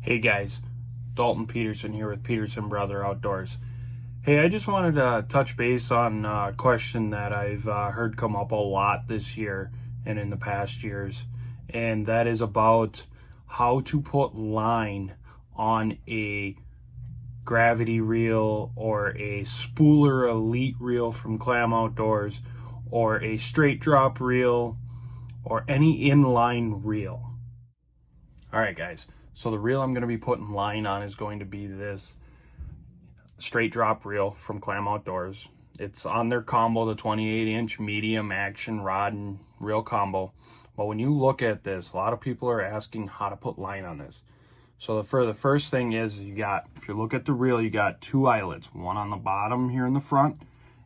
Hey guys, Dalton Peterson here with Peterson Brother Outdoors. Hey, I just wanted to touch base on a question that I've heard come up a lot this year and in the past years, and that is about how to put line on a gravity reel or a spooler elite reel from Clam Outdoors or a straight drop reel or any inline reel. All right guys, so the reel I'm going to be putting line on is going to be this straight drop reel from Clam Outdoors. It's on their combo, the 28-inch medium action rod and reel combo. But when you look at this, a lot of people are asking how to put line on this. So the first thing is, if you look at the reel, you got two eyelets, one on the bottom here in the front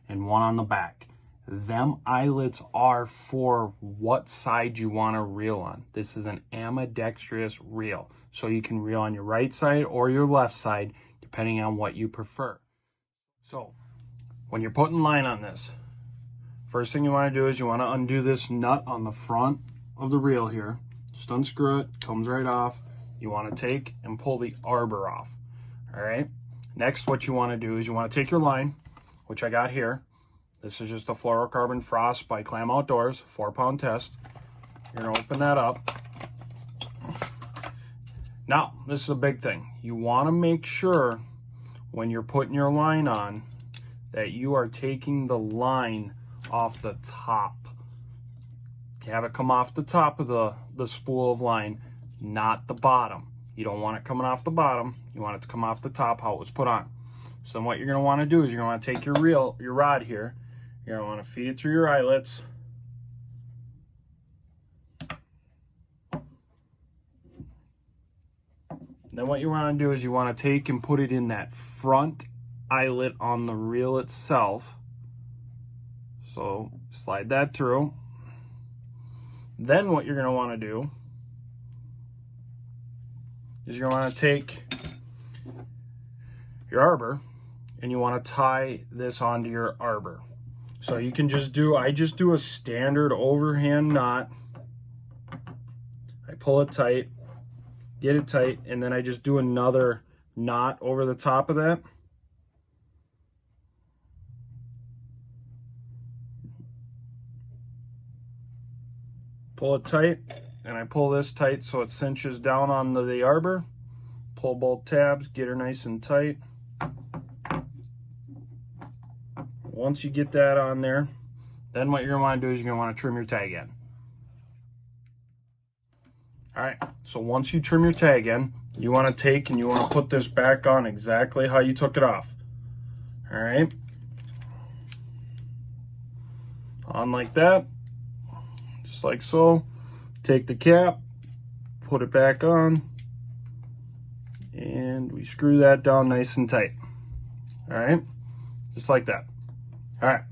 and one on the back. Them eyelets are for what side you want to reel on. This is an ambidextrous reel, so you can reel on your right side or your left side depending on what you prefer. So when you're putting line on this, first thing you want to do is you want to undo this nut on the front of the reel here. Just unscrew it, comes right off. You want to take and pull the arbor off. All right, next what you want to do is you want to take your line, which I got here. This is just a Fluorocarbon Frost by Clam Outdoors, 4-pound test. You're gonna open that up. Now, this is a big thing. You wanna make sure when you're putting your line on that you are taking the line off the top. Have it come off the top of the spool of line, not the bottom. You don't want it coming off the bottom. You want it to come off the top, how it was put on. So what you're gonna wanna do is you're gonna wanna take your rod here. You're going to want to feed it through your eyelets. Then what you want to do is you want to take and put it in that front eyelet on the reel itself. So slide that through. Then what you're going to want to do is you're going to want to take your arbor and you want to tie this onto your arbor. So you can I just do a standard overhand knot. I pull it tight, get it tight, and then I just do another knot over the top of that. Pull it tight, and I pull this tight so it cinches down on the arbor. Pull both tabs, get her nice and tight. Once you get that on there, then what you're going to want to do is you're going to want to trim your tag end. All right, so once you trim your tag end, you want to take and you want to put this back on exactly how you took it off. All right, on like that, just like so. Take the cap, put it back on, and we screw that down nice and tight. All right, just like that. All right,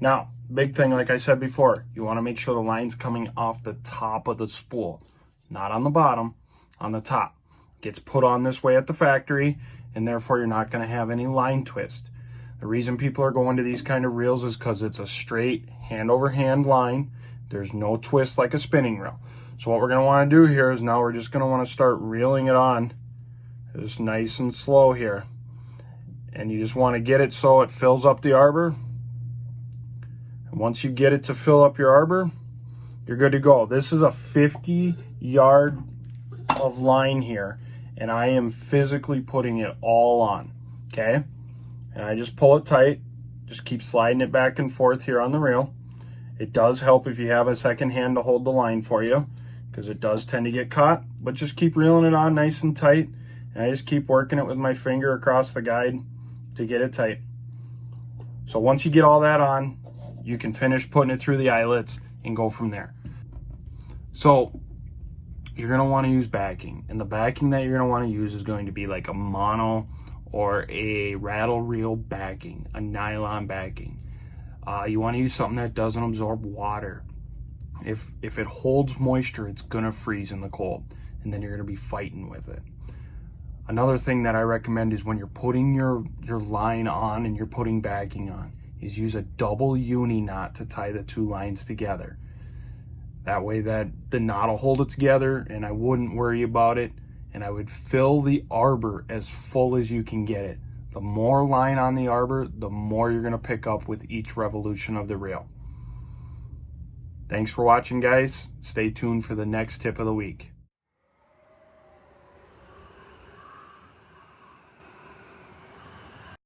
now, big thing, like I said before, you want to make sure the line's coming off the top of the spool, not on the bottom, on the top. Gets put on this way at the factory, and therefore you're not going to have any line twist. The reason people are going to these kind of reels is because it's a straight hand-over-hand line. There's no twist like a spinning reel. So what we're going to want to do here is now we're just going to want to start reeling it on just nice and slow here. And you just want to get it so it fills up the arbor. Once you get it to fill up your arbor, you're good to go. This is a 50 yard of line here, and I am physically putting it all on, okay? And I just pull it tight, just keep sliding it back and forth here on the reel. It does help if you have a second hand to hold the line for you, because it does tend to get caught, but just keep reeling it on nice and tight, and I just keep working it with my finger across the guide to get it tight. So once you get all that on, you can finish putting it through the eyelets and go from there. So you're going to want to use backing, and the backing that you're going to want to use is going to be like a mono or a rattle reel backing, a nylon backing. You want to use something that doesn't absorb water. If it holds moisture, it's going to freeze in the cold, and then you're going to be fighting with it. Another thing that I recommend is when you're putting your line on and you're putting backing on, is use a double uni knot to tie the two lines together. That way that the knot will hold it together, and I wouldn't worry about it and I would fill the arbor as full as you can get it. The more line on the arbor, the more you're going to pick up with each revolution of the reel. Thanks for watching, guys. Stay tuned for the next tip of the week.